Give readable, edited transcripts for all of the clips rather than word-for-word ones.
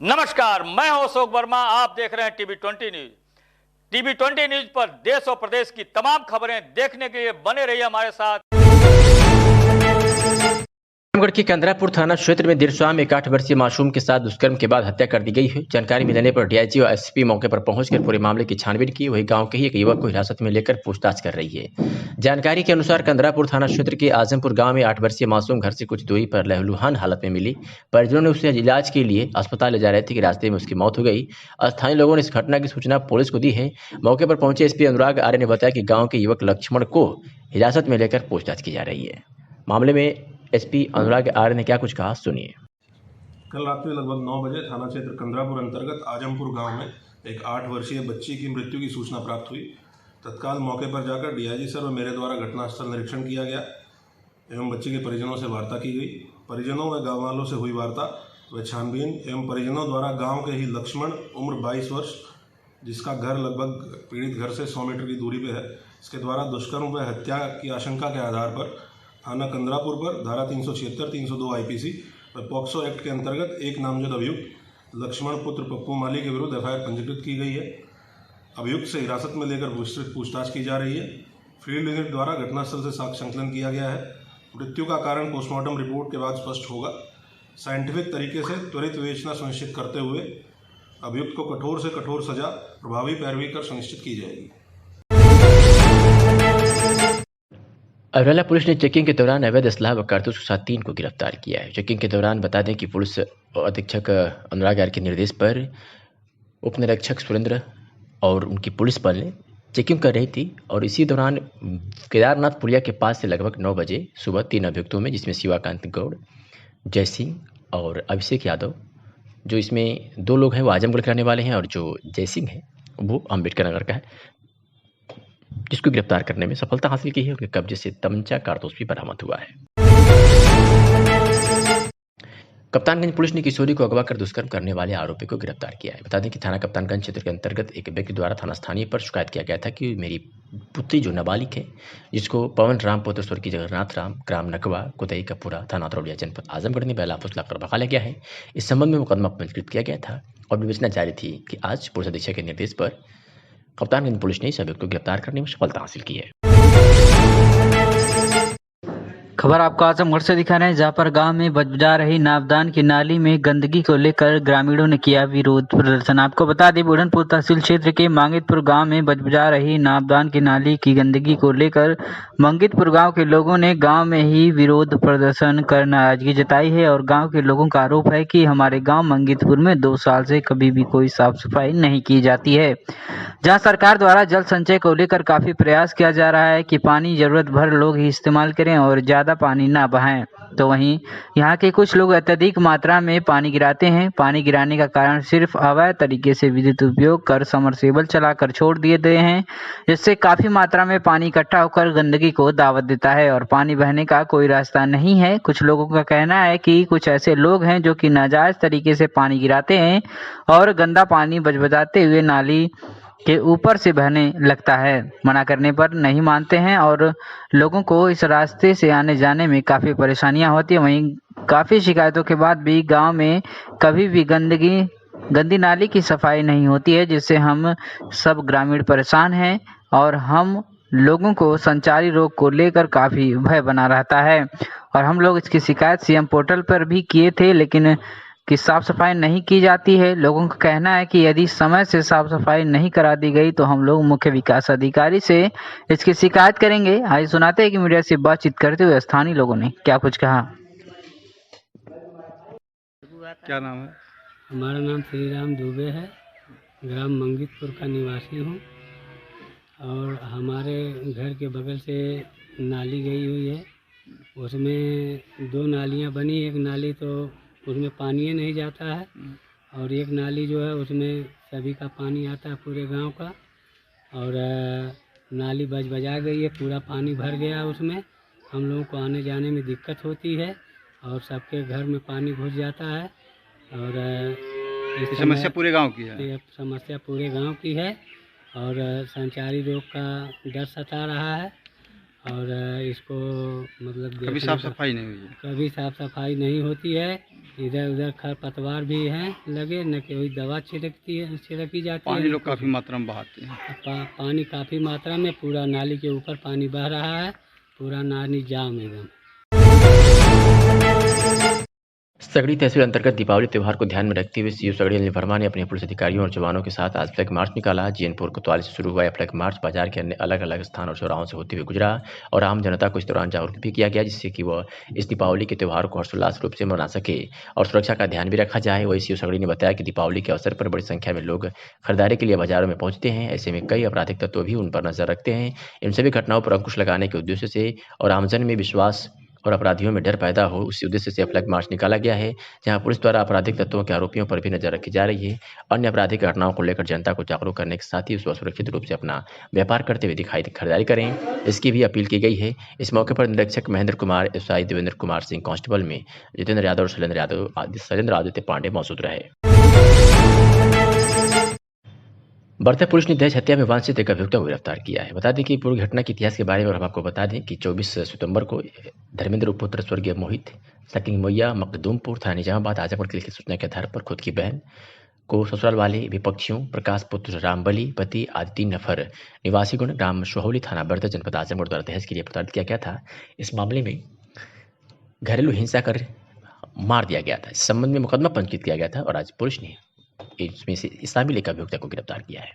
नमस्कार, मैं हूं अशोक वर्मा। आप देख रहे हैं टीवी 20 न्यूज। टीवी 20 न्यूज पर देश और प्रदेश की तमाम खबरें देखने के लिए बने रहिए हमारे साथ। आजमगढ़ के कंदरापुर थाना क्षेत्र में देर शाम एक 8 वर्षीय मासूम के साथ दुष्कर्म के बाद हत्या कर दी गई है। जानकारी मिलने पर डीआईजी और एसपी मौके पर पहुंचकर पूरे मामले की छानबीन की। वही गांव के ही एक युवक को हिरासत में लेकर पूछताछ कर रही है। जानकारी के अनुसार कंदरापुर थाना क्षेत्र के आजमपुर गांव में 8 वर्षीय मासूम घर से कुछ दूरी पर लहूलुहान हालत में मिली। परिजनों ने उसे इलाज के लिए अस्पताल ले जा रहे थे कि रास्ते में उसकी मौत हो गई। स्थानीय लोगों ने इस घटना की सूचना पुलिस को दी है। मौके पर पहुंचे एसपी अनुराग आर्य ने बताया कि गाँव के युवक लक्ष्मण को हिरासत में लेकर पूछताछ की जा रही है। मामले में एसपी अनुराग आर्य ने क्या कुछ कहा, सुनिए। कल रात में लगभग 9 बजे थाना क्षेत्र कंदरापुर अंतर्गत आजमपुर गांव में एक 8 वर्षीय बच्ची की मृत्यु की सूचना प्राप्त हुई। तत्काल मौके पर जाकर डीआईजी सर और मेरे द्वारा घटनास्थल निरीक्षण किया गया एवं बच्ची के परिजनों से वार्ता की गई। परिजनों व गाँव वालों से हुई वार्ता व छानबीन एवं परिजनों द्वारा गाँव के ही लक्ष्मण उम्र 22 वर्ष, जिसका घर लगभग पीड़ित घर से 100 मीटर की दूरी पर है, इसके द्वारा दुष्कर्म व हत्या की आशंका के आधार पर थाना कंदरापुर पर धारा 376, 302 आईपीसी व पॉक्सो एक्ट के अंतर्गत एक नामजद अभियुक्त लक्ष्मण पुत्र पप्पू माली के विरुद्ध एफआईआर पंजीकृत की गई है। अभियुक्त से हिरासत में लेकर विस्तृत पूछताछ की जा रही है। फील्ड यूनिट द्वारा घटनास्थल से साक्ष्य संकलन किया गया है। मृत्यु का कारण पोस्टमार्टम रिपोर्ट के बाद स्पष्ट होगा। साइंटिफिक तरीके से त्वरित विवेचना सुनिश्चित करते हुए अभियुक्त को कठोर से कठोर सजा प्रभावी पैरवी कर सुनिश्चित की जाएगी। अरवला पुलिस ने चेकिंग के दौरान अवैध असलाह व कारतूस के साथ 3 को गिरफ्तार किया है। चेकिंग के दौरान बता दें कि पुलिस अधीक्षक अनुराग आर्य के निर्देश पर उप निरीक्षक सुरेंद्र और उनकी पुलिस बल ने चेकिंग कर रही थी और इसी दौरान केदारनाथ पुलिया के पास से लगभग 9 बजे सुबह 3 अभियुक्तों में, जिसमें शिवाकांत गौड़, जय सिंह और अभिषेक यादव, जो इसमें 2 लोग हैं वो आजमगढ़ के रहने वाले हैं और जो जय सिंह है वो अम्बेडकर नगर का है, जिसको गिरफ्तार करने में सफलता हासिल की है। उनके कब्जे से तमंचा कारतूस भी बरामद हुआ है। कप्तानगंज पुलिस ने किशोरी को अगवा कर दुष्कर्म करने वाले आरोपी को गिरफ्तार किया है। बता दें कि थाना कप्तानगंज क्षेत्र के अंतर्गत एक व्यक्ति द्वारा थाना स्थानीय पर शिकायत किया गया था कि मेरी पुत्री जो नाबालिग है, जिसको पवन राम पुत्र स्वर्गीय जगन्नाथ राम, ग्राम नकवा, कुतई कपूरा, थाना तरौलिया, जनपद आजमगढ़ ने बेला फुसला कर भगा लिया गया है। इस संबंध में मुकदमा पंजीकृत किया गया था और विवेचना जारी थी कि आज पुलिस अधीक्षक के निर्देश पर कप्तानगंज पुलिस ने इस अभियुक्त को गिरफ्तार करने में सफलता हासिल की है। खबर आपको आजमगढ़ से दिखा रहे हैं, जहां पर गांव में बजबजा रही नावदान की नाली में गंदगी को लेकर ग्रामीणों ने किया विरोध प्रदर्शन। आपको बता दें, बुढ़नपुर तहसील क्षेत्र के मांगितपुर गांव में बजबजा रही नावदान की नाली की गंदगी को लेकर मंगितपुर गांव के लोगों ने गांव में ही विरोध प्रदर्शन कर नाराजगी जताई है और गांव के लोगों का आरोप है कि हमारे गांव मंगितपुर में 2 साल से कभी भी कोई साफ सफाई नहीं की जाती है। जहां सरकार द्वारा जल संचय को लेकर काफी प्रयास किया जा रहा है कि पानी जरूरत भर लोग ही इस्तेमाल करें और ज्यादा पानी ना बहाएं, तो वहीं यहाँ के कुछ लोग अत्यधिक मात्रा में पानी गिराते हैं। पानी गिराने का कारण सिर्फ अवैध तरीके से विद्युत उपयोग कर समरसेबल चलाकर छोड़ दिए गए हैं, जिससे काफी मात्रा में पानी इकट्ठा होकर गंदगी को दावत देता है और पानी बहने का कोई रास्ता नहीं है। कुछ लोगों का कहना है कि कुछ ऐसे लोग हैं जो कि नाजायज तरीके से पानी गिराते हैं और गंदा पानी बजबजाते हुए नाली के ऊपर से बहने लगता है। मना करने पर नहीं मानते हैं और लोगों को इस रास्ते से आने जाने में काफ़ी परेशानियां होती है। वहीं काफ़ी शिकायतों के बाद भी गांव में कभी भी गंदी नाली की सफाई नहीं होती है, जिससे हम सब ग्रामीण परेशान हैं और हम लोगों को संचारी रोग को लेकर काफ़ी भय बना रहता है। और हम लोग इसकी शिकायत सीएम पोर्टल पर भी किए थे, लेकिन कि साफ सफाई नहीं की जाती है। लोगों का कहना है कि यदि समय से साफ सफाई नहीं करा दी गई तो हम लोग मुख्य विकास अधिकारी से इसकी शिकायत करेंगे। आइए सुनाते हैं कि मीडिया से बातचीत करते हुए स्थानीय लोगों ने क्या कुछ कहा। क्या नाम है? हमारा नाम श्री राम दुबे है, ग्राम मंगितपुर का निवासी हूँ और हमारे घर के बगल से नाली गई हुई है। उसमें 2 नालियाँ बनी, एक नाली तो उसमें पानी ही नहीं जाता है और एक नाली जो है उसमें सभी का पानी आता है, पूरे गांव का, और नाली बजा गई है, पूरा पानी भर गया उसमें। हम लोगों को आने जाने में दिक्कत होती है और सबके घर में पानी घुस जाता है और इस समस्या पूरे गांव की है। ये समस्या पूरे गांव की है और संचारी रोग का डर सता रहा है और इसको मतलब कभी देखने साफ का सफाई नहीं हुई है। कभी साफ सफाई नहीं होती है। इधर उधर खरपतवार भी हैं लगे, न कोई दवा छिड़की जाती पानी है। लोग काफ़ी मात्रा में बहाते हैं। पानी काफ़ी मात्रा में, पूरा नाली के ऊपर पानी बह रहा है, पूरा नाली जाम एकदम। सगड़ी तहसील अंतर्गत दीपावली त्यौहार को ध्यान में रखते हुए सीओ सगड़ी अनिल वर्मा ने अपने पुलिस अधिकारियों और जवानों के साथ आज फ्लैग मार्च निकाला। जीएनपुर कोतवाली से शुरू हुआ यह फ्लैग मार्च बाजार के अन्य अलग अलग स्थान और चौराहों से होते हुए गुजरा और आम जनता को इस दौरान जागरूक भी किया गया, जिससे कि वह इस दीपावली के त्यौहार को हर्षोल्लास रूप से मना सके और सुरक्षा का ध्यान भी रखा जाए। वही सीओ सगड़ी ने बताया कि दीपावली के अवसर पर बड़ी संख्या में लोग खरीदारी के लिए बाजारों में पहुंचते हैं। ऐसे में कई आपराधिक तत्व भी उन पर नजर रखते हैं। इन सभी घटनाओं पर अंकुश लगाने के उद्देश्य से और आमजन में विश्वास और अपराधियों में डर पैदा हो, उसी उद्देश्य से फ्लैग मार्च निकाला गया है, जहां पुलिस द्वारा आपराधिक तत्वों के आरोपियों पर भी नजर रखी जा रही है। अन्य आपराधिक घटनाओं को लेकर जनता को जागरूक करने के साथ ही उसको सुरक्षित रूप से अपना व्यापार करते हुए खरीदारी करें, इसकी भी अपील की गई है। इस मौके पर निरीक्षक महेंद्र कुमार, एसआई देवेंद्र कुमार सिंह, कांस्टेबल में जितेंद्र यादव और शैलेंद्र आदित्य पांडे मौजूद रहे। बर्ता पुलिस ने दहेज हत्या में वांछित एक अभियुक्त को गिरफ्तार किया है। बता दें कि पूरी घटना के इतिहास के बारे में हम आपको बता दें कि 24 सितंबर को धर्मेंद्र पुत्र स्वर्गीय मोहित सकिंग मैया मखदूमपुर थाना निजामाबाद आजमगढ़ की लिखित सूचना के आधार पर खुद की बहन को ससुराल वाले विपक्षियों प्रकाश पुत्र रामबली पति आदि 3 नफर निवासी गुण ग्राम सोहौली थाना बर्ता जनपद आजमगढ़ द्वारा दहेज के लिए प्रताड़ित किया गया था। इस मामले में घरेलू हिंसा कर मार दिया गया था। इस संबंध में मुकदमा पंजीकृत किया गया था और आज पुलिस ने इसमें से शामिल एक अभियुक्त को गिरफ्तार किया है।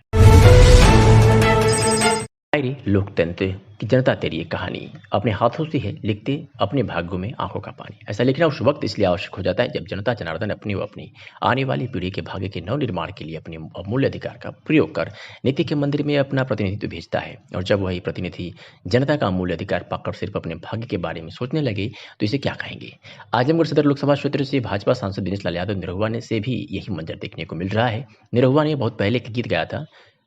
डायरी लोकतंत्र की जनता तेरी एक कहानी अपने हाथों से है लिखते अपने भाग्यों में आंखों का पानी। ऐसा लिखना उस वक्त इसलिए आवश्यक हो जाता है जब जनता जनार्दन अपनी व अपनी आने वाली पीढ़ी के भाग्य के नव निर्माण के लिए अपने अमूल्य अधिकार का प्रयोग कर नीति के मंदिर में अपना प्रतिनिधित्व भेजता है। और जब वही प्रतिनिधि जनता का अमूल्य अधिकार पाकर सिर्फ अपने भाग्य के बारे में सोचने लगे तो इसे क्या कहेंगे। आजमगढ़ सदर लोकसभा क्षेत्र से भाजपा सांसद दिनेश लाल यादव निरहुआ ने से भी यही मंजर देखने को मिल रहा है। निरहुआ ने बहुत पहले एक गीत गाया था,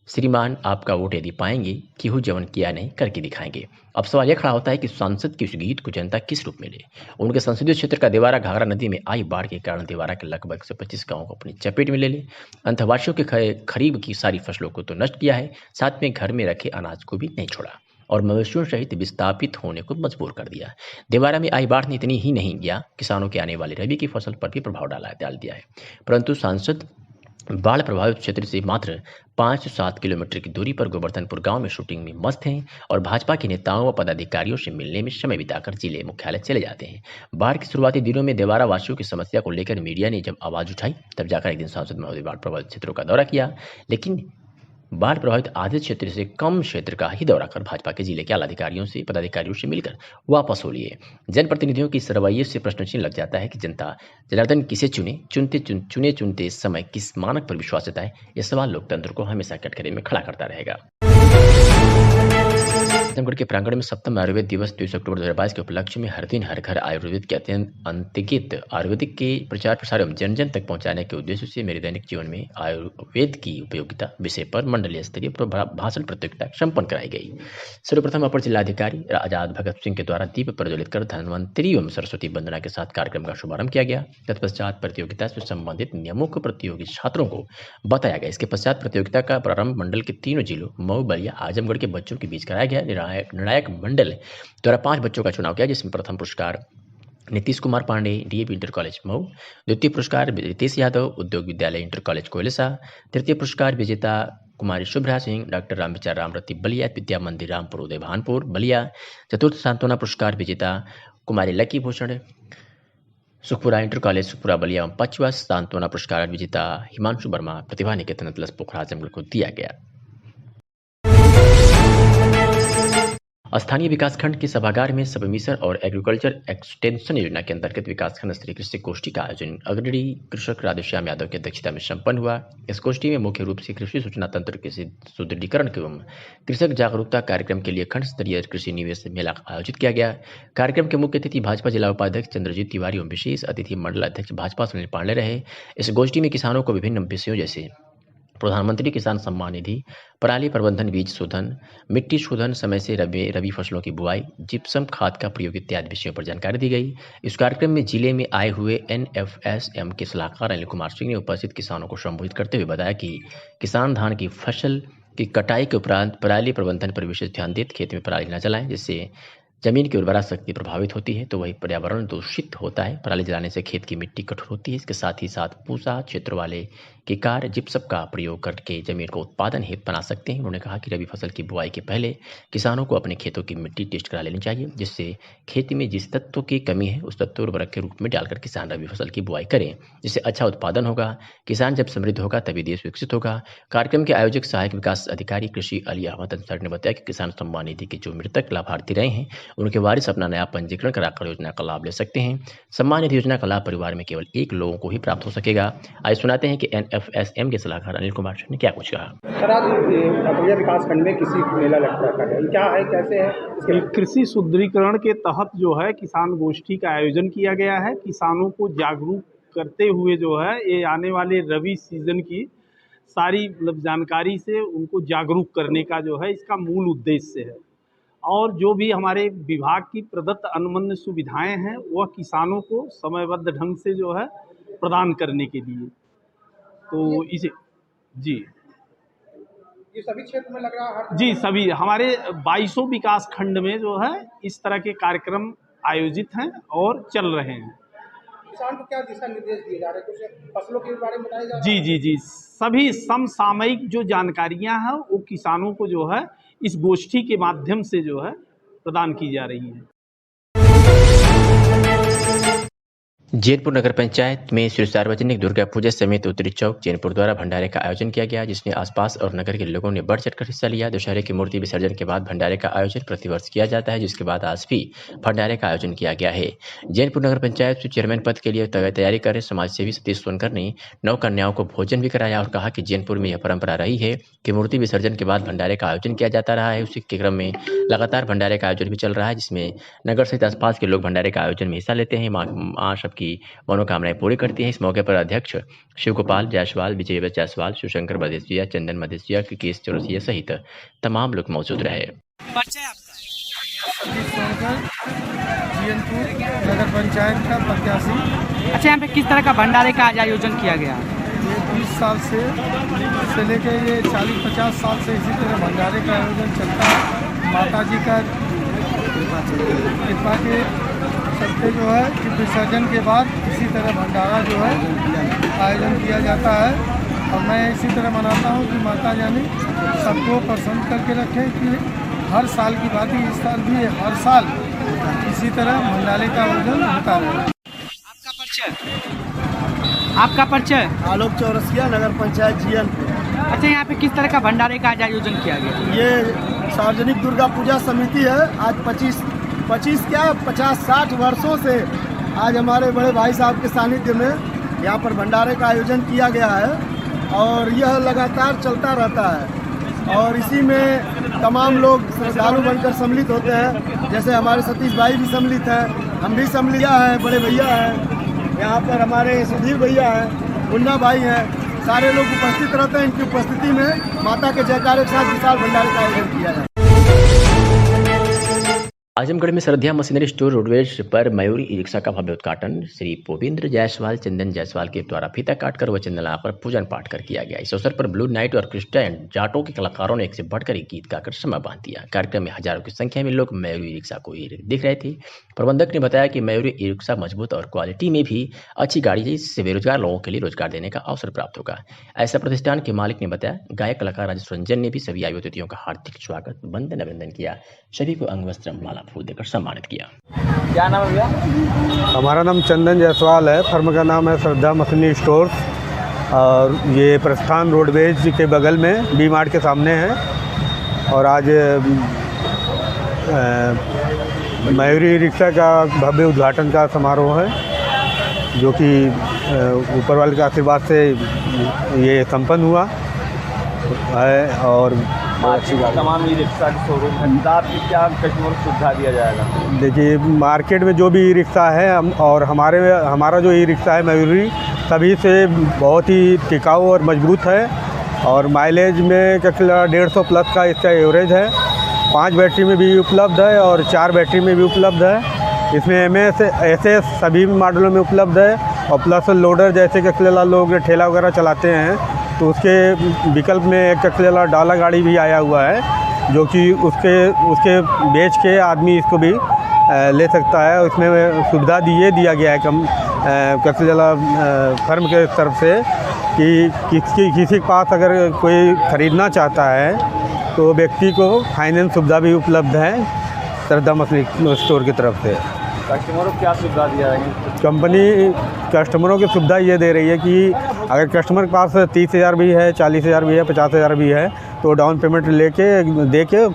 श्रीमान आपका वोट यदि पाएंगे केहू जवन किया नहीं करके दिखाएंगे। अब सवाल यह खड़ा होता है कि सांसद के उस गीत को जनता किस रूप में ले। उनके संसदीय क्षेत्र का देवारा घाघरा नदी में आई बाढ़ के कारण देवारा के लगभग 125 गांवों को अपनी चपेट में ले ले अंतवासियों के खरीब की सारी फसलों को तो नष्ट किया है, साथ में घर में रखे अनाज को भी नहीं छोड़ा और मवेशियों सहित विस्थापित होने को मजबूर कर दिया। देवारा में आई बाढ़ ने इतनी ही नहीं किया, किसानों के आने वाली रबी की फसल पर भी प्रभाव डाल दिया है। परंतु सांसद बाढ़ प्रभावित क्षेत्र से मात्र 5 से 7 किलोमीटर की दूरी पर गोवर्धनपुर गांव में शूटिंग में मस्त हैं और भाजपा के नेताओं व पदाधिकारियों से मिलने में समय बिताकर जिले मुख्यालय चले जाते हैं। बाढ़ के शुरुआती दिनों में देवारा वासियों की समस्या को लेकर मीडिया ने जब आवाज उठाई तब जाकर एक दिन सांसद महोदय बाढ़ प्रभावित क्षेत्रों का दौरा किया, लेकिन बाढ़ प्रभावित आधे क्षेत्र से कम क्षेत्र का ही दौरा कर भाजपा के जिले के आला अधिकारियों से पदाधिकारियों से मिलकर वापस हो लिए। जनप्रतिनिधियों की इस रवैये से प्रश्न चिन्ह लग जाता है कि जनता जनार्दन किसे चुनते समय किस मानक पर विश्वास जताए। यह सवाल लोकतंत्र को हमेशा कटघरे में खड़ा करता रहेगा। आजमगढ़ के प्रांगण में 7वां आयुर्वेद दिवस 23 अक्टूबर 2022 के उपलक्ष्य में हर दिन हर घर आयुर्वेद के अंतर्गत आयुर्वेदिक के प्रचार प्रसार एवं जन जन तक पहुंचाने के उद्देश्य से मेरे दैनिक जीवन में आयुर्वेद की उपयोगिता विषय पर मंडलीय स्तरीय भाषण प्रतियोगिता संपन्न कराई गई। सर्वप्रथम अपर जिलाधिकारी आजाद भगत सिंह के द्वारा दीप प्रज्वलित कर धन्वंतरी एवं सरस्वती वंदना के साथ कार्यक्रम का शुभारंभ किया गया। तत्पश्चात प्रतियोगिता से संबंधित नियमों को प्रतियोगी छात्रों को बताया गया। इसके पश्चात प्रतियोगिता का प्रारंभ मंडल के तीनों जिलों मऊ, बलिया, आजमगढ़ के बच्चों के बीच कराया गया। निर्णायक मंडल द्वारा 5 बच्चों का चुनाव किया, जिसमें प्रथम पुरस्कार Nitish Kumar Pandey DAV inter college Mau, द्वितीय पुरस्कार रितेश यादव उद्योग विद्यालय इंटर कॉलेज कोयलसा, तृतीय पुरस्कार विजेता कुमारी शुभ्रा सिंह डॉक्टर रामविचार रामरती बलिया विद्या मंदिर रामपुर उदय भानपुर बलिया, चतुर्थ सांत्वना पुरस्कार विजेता कुमारी लकी भूषण सुखपुरा इंटर कॉलेज सुखपुरा बलिया, एवं 5वां सांत्वना पुरस्कार विजेता हिमांशु वर्मा प्रतिभा निकेतन अतलस पोखरा आजमगढ़ को दिया गया। स्थानीय विकासखंड के सभागार में सब मिशन और एग्रीकल्चर एक्सटेंशन योजना के अंतर्गत विकासखंड स्तरीय कृषि गोष्ठी का आयोजन अग्रणी कृषक राधेश्याम यादव की अध्यक्षता में संपन्न हुआ। इस गोष्ठी में मुख्य रूप से कृषि सूचना तंत्र के सुदृढ़ीकरण एवं कृषक जागरूकता कार्यक्रम के लिए खंड स्तरीय कृषि निवेश मेला आयोजित किया गया। कार्यक्रम के मुख्य अतिथि भाजपा जिला उपाध्यक्ष चंद्रजीत तिवारी एवं विशेष अतिथि मंडल अध्यक्ष भाजपा सुनील पांडे रहे। इस गोष्ठी में किसानों को विभिन्न विषयों जैसे प्रधानमंत्री किसान सम्मान निधि, पराली प्रबंधन, बीज शोधन, मिट्टी शोधन, समय से रबी फसलों की बुआई, जिप्सम खाद का प्रयोग इत्यादि विषयों पर जानकारी दी गई। इस कार्यक्रम में जिले में आए हुए NFSM के सलाहकार अनिल कुमार सिंह ने उपस्थित किसानों को संबोधित करते हुए बताया कि किसान धान की फसल कि कटाई के उपरांत पराली प्रबंधन पर विशेष ध्यान दें, खेत में पराली न जलाएं, जिससे जमीन की उर्वरा शक्ति प्रभावित होती है तो वही पर्यावरण दूषित होता है। पराली जलाने से खेत की मिट्टी कठोर होती है। इसके साथ ही साथ पूसा क्षेत्र वाले किकार जिप्सम का प्रयोग करके जमीन को उत्पादन हेतु बना सकते हैं। उन्होंने कहा कि रबी फसल की बुआई के पहले किसानों को अपने खेतों की मिट्टी टेस्ट करा लेनी चाहिए, जिससे खेती में जिस तत्व की कमी है उस तत्व उर्वरक के रूप में डालकर किसान रबी फसल की बुआई करें, जिससे अच्छा उत्पादन होगा। किसान जब समृद्ध होगा तभी देश विकसित होगा। कार्यक्रम के आयोजक सहायक विकास अधिकारी कृषि अली अहमद अंसारी ने बताया कि किसान सम्मान निधि के जो मृतक लाभार्थी रहे हैं उनके वारिस अपना नया पंजीकरण कराकर योजना का लाभ ले सकते हैं। सम्मान निधि योजना का लाभ परिवार में केवल एक लोगों को ही प्राप्त हो सकेगा। आज सुनाते हैं कि NFSM के सलाहकार अनिल कुमार ने क्या कुछ कहा। सर, आज पटरिया विकास खंड में कृषि मेला लगता है, क्या है, कैसे है? इसके कृषि सुदृढ़ीकरण के तहत जो है किसान गोष्ठी का आयोजन किया गया है। किसानों को जागरूक करते हुए जो है ये आने वाले रबी सीजन की सारी जानकारी से उनको जागरूक करने का जो है इसका मूल उद्देश्य है। और जो भी हमारे विभाग की प्रदत्त अनुबंध सुविधाएं हैं वह किसानों को समयबद्ध ढंग से जो है प्रदान करने के लिए, तो इसे जी ये सभी क्षेत्र में लग रहा है? जी, सभी हमारे 2200 विकास खंड में जो है इस तरह के कार्यक्रम आयोजित हैं और चल रहे हैं। किसान को क्या दिशा निर्देश दिए जा रहे हैं, कुछ फसलों के बारे में बताया जा रहा है? जी जी जी, सभी समसामयिक जो जानकारियां हैं वो किसानों को जो है इस गोष्ठी के माध्यम से जो है प्रदान की जा रही है। जैनपुर नगर पंचायत में श्री सार्वजनिक दुर्गा पूजा समिति उत्तरी चौक जैनपुर द्वारा भंडारे का आयोजन किया गया, जिसमें आसपास और नगर के लोगों ने बढ़ चढ़कर हिस्सा लिया। दशहरे की मूर्ति विसर्जन के बाद भंडारे का आयोजन प्रतिवर्ष किया जाता है, जिसके बाद आज भी भंडारे का आयोजन किया गया है। जैनपुर नगर पंचायत से चेयरमैन पद के लिए तैयारी कर रहे समाज सेवी सतीश सोनकर ने 9 कन्याओं को भोजन भी कराया और कहा कि जैनपुर में यह परंपरा रही है कि मूर्ति विसर्जन के बाद भंडारे का आयोजन किया जाता रहा है। उसी के क्रम में लगातार भंडारे का आयोजन भी चल रहा है, जिसमें नगर सहित आसपास के लोग भंडारे का आयोजन में हिस्सा लेते हैं। माँ सबकी मनोकामनाएं पूरी करती हैं। इस मौके पर अध्यक्ष शिव गोपाल जायसवाल, विजय जायसवाल, शिवशंकर मदेशिया, चंदन मदेशिया, केस चौरसिया सहित तमाम लोग मौजूद रहे। जैनपुर नगर पंचायत का प्रत्याशी। अच्छा, यहाँ पे किस तरह का भंडारे का आज आयोजन किया गया? ये 20 साल से लेकर ये 40-50 साल से इसी तरह भंडारे का आयोजन चलता है। माता जी का कृपा के चलते जो है कि विसर्जन के बाद इसी तरह भंडारा जो है आयोजन किया जाता है। और मैं इसी तरह मनाता हूँ कि माता जानी सबको प्रसन्न करके रखें कि हर साल की बात ही इस साल भी हर साल इसी तरह भंडारे का आयोजन होता रहे। आपका परिचय? आलोक चौरसिया, नगर पंचायत जैनपुर। अच्छा, यहाँ पे किस तरह का भंडारे का आज आयोजन किया गया? ये सार्वजनिक दुर्गा पूजा समिति है। आज 50-60 वर्षों से आज हमारे बड़े भाई साहब के सानिध्य में यहाँ पर भंडारे का आयोजन किया गया है और यह लगातार चलता रहता है। और इसी में तमाम लोग श्रद्धालु बनकर सम्मिलित होते हैं, जैसे हमारे सतीश भाई भी सम्मिलित हैं, हम भी सम्मिलित हैं, बड़े भैया हैं, यहाँ पर हमारे सुधीर भैया हैं, मुन्ना भाई हैं, सारे लोग उपस्थित रहते हैं। इनकी उपस्थिति में माता के जयकारे के साथ विशाल भंडारे का आयोजन किया जाता है। आजमगढ़ में श्रद्धा मशीनरी स्टोर रोडवेज पर मयूरी ई रिक्शा का भव्य उद्घाटन श्री पोविंद्र जायसवाल, चंदन जायसवाल के द्वारा फीता काटकर व चंदन लगाकर पूजन पाठ कर किया गया। इस अवसर पर ब्लू नाइट और क्रिस्टियन जाटों के कलाकारों ने एक से बढ़कर एक गीत गाकर समय बांध दिया। कार्यक्रम में हजारों की संख्या में लोग मयूरी ई रिक्शा को दिख रहे थे। प्रबंधक ने बताया कि मयूरी ई रिक्शा मजबूत और क्वालिटी में भी अच्छी गाड़ी है, इससे बेरोजगार लोगों के लिए रोजगार देने का अवसर प्राप्त होगा, ऐसा प्रतिष्ठान के मालिक ने बताया। गायक कलाकार राजेश रंजन ने भी सभी आयु अतिथियों का हार्दिक स्वागत वंदन अभिनंदन किया, सभी को अंग वस्त्र माला फूल देकर सम्मानित किया। क्या नाम है भैया? हमारा नाम चंदन जायसवाल है। फर्म का नाम है श्रद्धा मशीनरी स्टोर्स और ये प्रस्थान रोडवेज के बगल में बी मार्ट के सामने है। और आज मयूरी रिक्शा का भव्य उद्घाटन का समारोह है, जो कि ऊपर वाले के आशीर्वाद से ये संपन्न हुआ है। और तमाम ई रिक्शा के शोरूम है, आपकी क्या कस्टमर सुविधा दिया जाएगा? देखिए, मार्केट में जो भी ई रिक्शा है और हमारा जो ई रिक्शा है मयूरी, सभी से बहुत ही टिकाऊ और मजबूत है। और माइलेज में 150 प्लस का इसका एवरेज है। 5 बैटरी में भी उपलब्ध है और 4 बैटरी में भी उपलब्ध है। इसमें MS ऐसे सभी मॉडलों में उपलब्ध है। और प्लस लोडर जैसे कि लोग ठेला वगैरह चलाते हैं तो उसके विकल्प में एक चक्र डाला गाड़ी भी आया हुआ है, जो कि उसके बेच के आदमी इसको भी ले सकता है। उसमें सुविधा दिया गया है चक्र फर्म के तरफ से कि किसी के पास अगर कोई ख़रीदना चाहता है तो व्यक्ति को फाइनेंस सुविधा भी उपलब्ध है श्रद्धा मछली स्टोर की तरफ से। कस्टमरों को क्या सुविधा दिया है? कंपनी कस्टमरों की सुविधा ये दे रही है कि अगर कस्टमर के पास 30,000 भी है, 40,000 भी है, 50,000 भी है तो डाउन पेमेंट दे के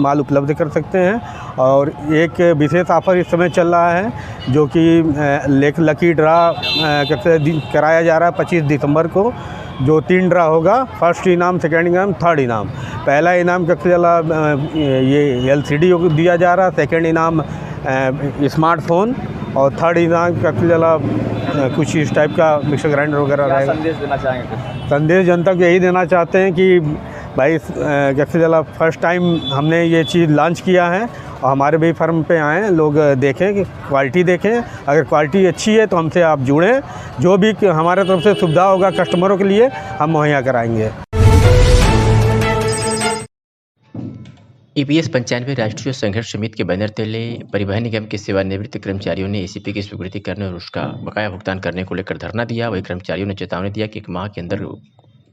माल उपलब्ध कर सकते हैं। और एक विशेष ऑफ़र इस समय चल रहा है जो कि लकी ड्रा कराया जा रहा है 25 दिसंबर को, जो 3 ड्रा होगा। फर्स्ट इनाम, सेकेंड इनाम, थर्ड इनाम। पहला इनाम ये LCD दिया जा रहा है, सेकेंड इनाम स्मार्टफोन और थर्ड इनाम कुछ इस टाइप का मिक्सर ग्राइंडर वगैरह रहेगा। संदेश देना चाहेंगे? संदेश जनता को यही देना चाहते हैं कि भाई फर्स्ट टाइम हमने ये चीज़ लॉन्च किया है और हमारे भी फर्म पे आएँ, लोग देखें कि क्वालिटी देखें। अगर क्वालिटी अच्छी है तो हमसे आप जुड़ें, जो भी हमारे तरफ से सुविधा होगा कस्टमरों के लिए हम मुहैया कराएंगे। EPS 95 राष्ट्रीय संघर्ष समिति के बैनर तले परिवहन निगम के सेवानिवृत्त कर्मचारियों ने ACP की स्वीकृति करने और उसका बकाया भुगतान करने को लेकर धरना दिया। वही कर्मचारियों ने चेतावनी दिया कि 1 माह के अंदर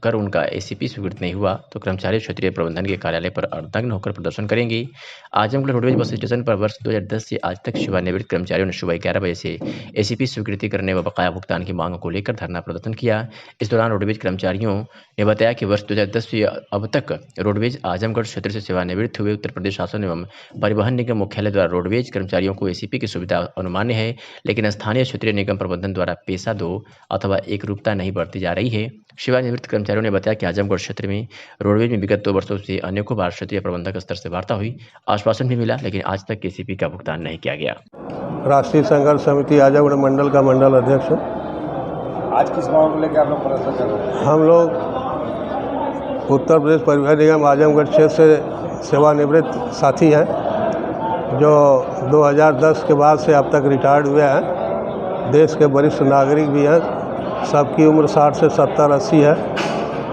कर उनका ACP स्वीकृत नहीं हुआ तो कर्मचारी क्षेत्रीय प्रबंधन के कार्यालय पर अर्धनग्न होकर प्रदर्शन करेंगे। आजमगढ़ रोडवेज बस स्टेशन पर वर्ष 2010 से आज तक सेवानिवृत्त कर्मचारियों ने सुबह 11 बजे से ACP स्वीकृति करने व बकाया भुगतान की मांगों को लेकर धरना प्रदर्शन किया। इस दौरान रोडवेज कर्मचारियों ने बताया कि वर्ष 2010 से अब तक रोडवेज आजमगढ़ क्षेत्र से सेवानिवृत्त हुए उत्तर प्रदेश शासन एवं परिवहन निगम मुख्यालय द्वारा रोडवेज कर्मचारियों को ACP की सुविधा अनुमान्य है, लेकिन स्थानीय क्षेत्रीय निगम प्रबंधन द्वारा पेशा 2 अथवा एकरूपता नहीं बरती जा रही है। सेवानिवृत्त कर्मचारियों ने बताया कि आजमगढ़ क्षेत्र में रोडवेज में विगत 2 वर्षों से अनेकों बार क्षेत्रीय प्रबंधक स्तर से वार्ता हुई, आश्वासन भी मिला, लेकिन आज तक ACP का भुगतान नहीं किया गया। राष्ट्रीय संघर्ष समिति आजमगढ़ मंडल का मंडल अध्यक्ष हूँ। आज किस मांग को लेकर आप लोग प्रदर्शन कर रहे हैं? हम लोग उत्तर प्रदेश परिवहन निगम आजमगढ़ क्षेत्र से सेवानिवृत्त साथी हैं जो 2010 के बाद से अब तक रिटायर्ड हुए हैं। देश के वरिष्ठ नागरिक भी हैं, सबकी उम्र 60 से 70-80 है।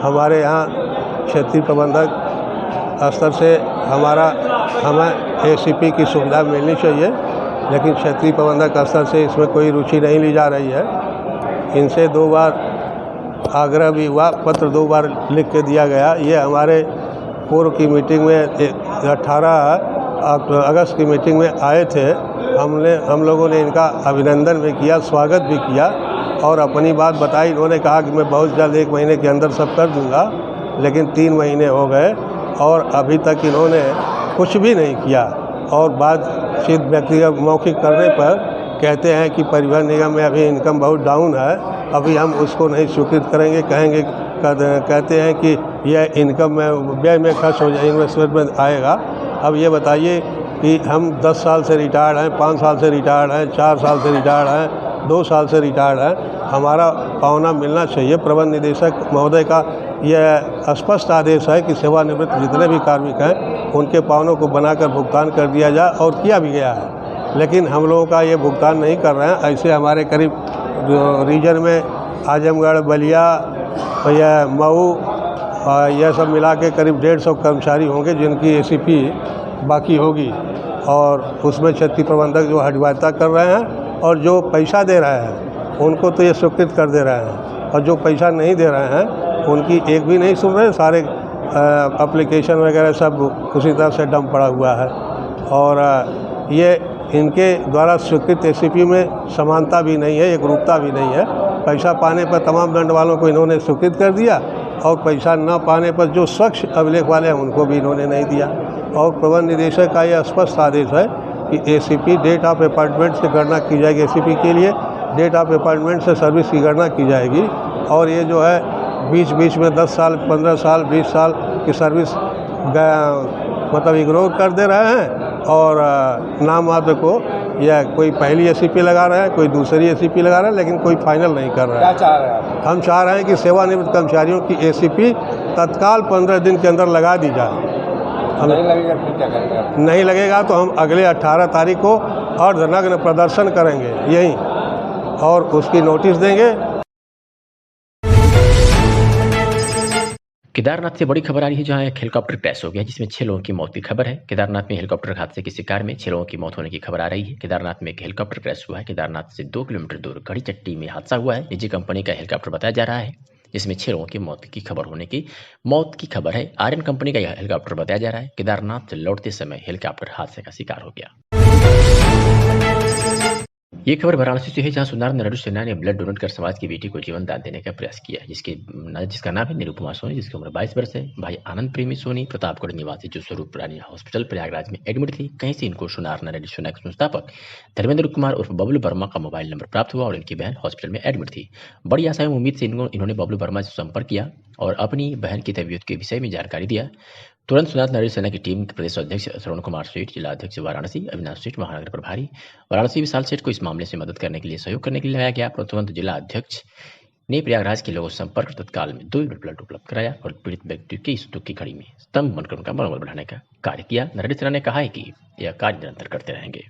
हमारे यहाँ क्षेत्रीय प्रबंधक स्तर से हमें ACP की सुविधा मिलनी चाहिए, लेकिन क्षेत्रीय प्रबंधक स्तर से इसमें कोई रुचि नहीं ली जा रही है। इनसे 2 बार आग्रह भी हुआ, पत्र 2 बार लिख के दिया गया। ये हमारे पूर्व की मीटिंग में 18 अगस्त की मीटिंग में आए थे। हम लोगों ने इनका अभिनंदन भी किया, स्वागत भी किया और अपनी बात बताई। इन्होंने कहा कि मैं बहुत जल्द 1 महीने के अंदर सब कर दूंगा, लेकिन 3 महीने हो गए और अभी तक इन्होंने कुछ भी नहीं किया। और बातचीत व्यक्तिगत मौखिक करने पर कहते हैं कि परिवहन निगम में अभी इनकम बहुत डाउन है, अभी हम उसको नहीं स्वीकृत करेंगे। कहते हैं कि यह इनकम में व्यय में खर्च हो जाए, इन्वेस्टमेंट में आएगा। अब ये बताइए कि हम 10 साल से रिटायर्ड हैं, 5 साल से रिटायर्ड हैं, 4 साल से रिटायर्ड हैं, 2 साल से रिटायर्ड हैं। हमारा पावना मिलना चाहिए। प्रबंध निदेशक महोदय का यह स्पष्ट आदेश है कि सेवानिवृत्त जितने भी कार्मिक हैं उनके पावनों को बनाकर भुगतान कर दिया जाए, और किया भी गया है, लेकिन हम लोगों का ये भुगतान नहीं कर रहे हैं। ऐसे हमारे करीब रीजन में आजमगढ़, बलिया, यह मऊ, यह सब मिला के करीब 150 कर्मचारी होंगे जिनकी ACP बाकी होगी, और उसमें क्षेत्रीय प्रबंधक जो हड़बड़ाई कर रहे हैं और जो पैसा दे रहे हैं उनको तो ये स्वीकृत कर दे रहे हैं, और जो पैसा नहीं दे रहे हैं उनकी एक भी नहीं सुन रहे। सारे एप्लीकेशन वगैरह सब उसी तरह से डंप पड़ा हुआ है, और ये इनके द्वारा स्वीकृत ACP में समानता भी नहीं है, एकरूपता भी नहीं है। पैसा पाने पर तमाम दंड वालों को इन्होंने स्वीकृत कर दिया, और पैसा न पाने पर जो स्वच्छ अभिलेख वाले हैं उनको भी इन्होंने नहीं दिया। और प्रबंध निदेशक का यह स्पष्ट आदेश है कि ACP डेट ऑफ अपॉइंटमेंट से गणना की जाएगी। ACP के लिए डेट ऑफ अपॉइंटमेंट से सर्विस की गणना की जाएगी, और ये जो है बीच में 10 साल, 15 साल, 20 साल की सर्विस मतलब इग्नोर कर दे रहे हैं, और नाम मात्र को या कोई पहली ACP लगा रहे हैं, कोई दूसरी ACP लगा रहे हैं, लेकिन कोई फाइनल नहीं कर रहा है। क्या चाह रहे हैं? हम चाह रहे हैं कि सेवानिवृत्त कर्मचारियों की ACP तत्काल 15 दिन के अंदर लगा दी जाए। नहीं लगेगा फिर क्या करेंगे? नहीं लगेगा तो हम अगले 18 तारीख को अर्धनग्न प्रदर्शन करेंगे यहीं, और उसकी नोटिस देंगे। केदारनाथ से बड़ी खबर आ रही है, जहां एक हेलीकॉप्टर क्रैश हो गया जिसमें 6 लोगों की मौत की खबर है। केदारनाथ में हेलीकॉप्टर हादसे की शिकार में 6 लोगों की मौत होने की खबर आ रही है। केदारनाथ में एक हेलीकॉप्टर क्रैश हुआ है। केदारनाथ से 2 किलोमीटर दूर गढ़ी चट्टी में हादसा हुआ है। निजी कंपनी का हेलीकॉप्टर बताया जा रहा है जिसमें 6 लोगों की मौत की खबर है। आर्यन कंपनी का यह हेलीकॉप्टर बताया जा रहा है। केदारनाथ से लौटते समय हेलीकॉप्टर हादसे का शिकार हो गया। ये खबर वाराणसी से है, जहां सुनार नरडू सेना ने ब्लड डोनेट कर समाज की बेटी को जीवन दान देने का प्रयास किया है, जिसका नाम है निरुपमा सोनी, जिसकी उम्र 22 वर्ष है। भाई आनंद प्रेमी सोनी प्रतापगढ़ निवासी जो स्वरूप रानी हॉस्पिटल प्रयागराज में एडमिट थी, कहीं से इनको सुनार नरडू सेना के संस्थापक धर्मेंद्र कुमार उर्फ बबलू वर्मा का मोबाइल नंबर प्राप्त हुआ और इनकी बहन हॉस्पिटल में एडमिट थी। बड़ी आशा एवं उम्मीद से इन्होंने बबलू वर्मा से संपर्क किया और अपनी बहन की तबीयत के विषय में जानकारी दिया। तुरंत सुनार नरेश सेना की टीम के प्रदेश अध्यक्ष श्रवण कुमार सेठ, जिला अध्यक्ष वाराणसी अविनाश सेठ, महानगर प्रभारी वाराणसी विशाल सेठ को इस मामले से मदद करने के लिए सहयोग करने के लिए लगाया गया। तुरंत जिला अध्यक्ष ने प्रयागराज के लोगों से संपर्क तत्काल में 2 यूनिट ब्लड उपलब्ध कराया और पीड़ित व्यक्ति की इस दुख की घड़ी में स्तंभ बनकर उनका मनोबल बढ़ाने का कार्य किया। नरेश सेना ने कहा है कि यह कार्य निरंतर करते रहेंगे।